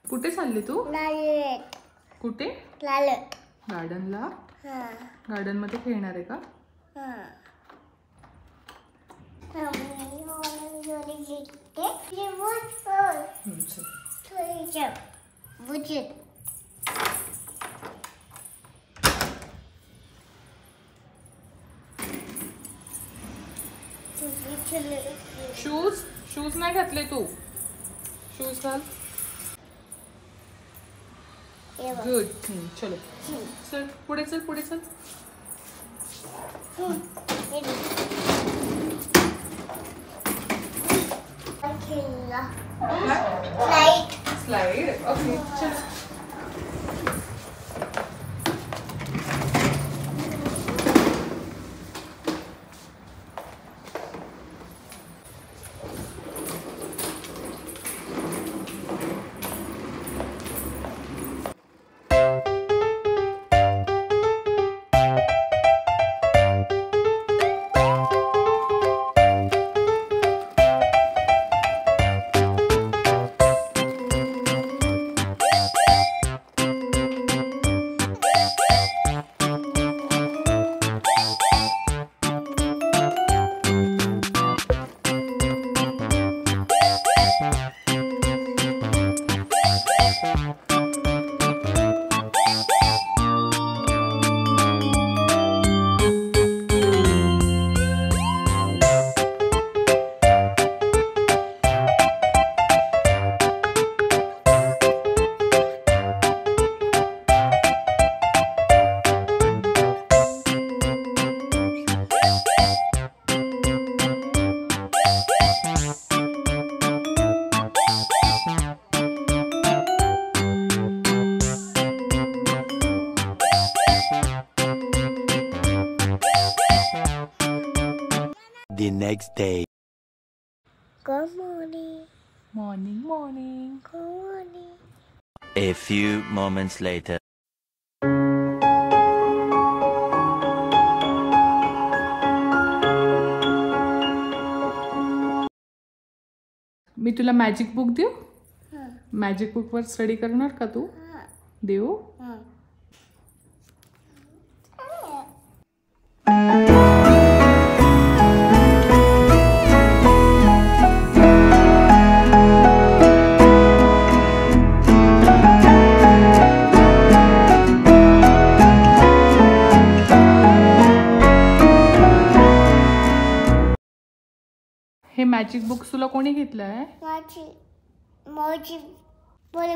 कुठे चालली तू? लालट. कुठे? लालट. गार्डनला? हां. गार्डन मध्ये खेळणार आहे का? हां. थोडी जिंकते. थोडी जप. बुझत. शूज शूज नाही घातले तू. शूज घाल. गुड. चलो चल पुढे चल पुढे चल. स्लाइड. ओके चल. The next day. Good morning. Morning, morning. Good morning. A few moments later. मी तुला मॅजिक बुक देऊ? मॅजिक बुक वर स्टडी करणार का तू? देऊ? हे मॅजिक बुक तुला कोणी घेतलंय? माझी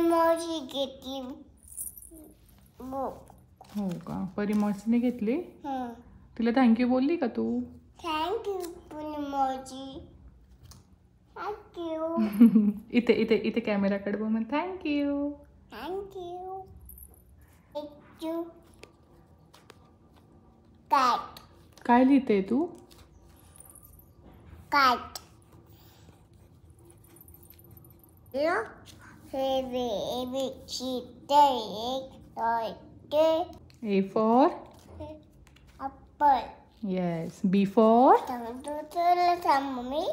मौजी घेतली बुक. हो का? परिमौसीने घेतली? तिला थँक्यू बोलली का तू? थँक्यू मौजी. थँक्यू. इथे इथे इथे कॅमेराकडे बघ. थँक्यू. थँक्यू. थँक्यू. कॅट. काय लिहिते तू? Cat. A, C, D, A for? apple. Yes. B for? Mummy.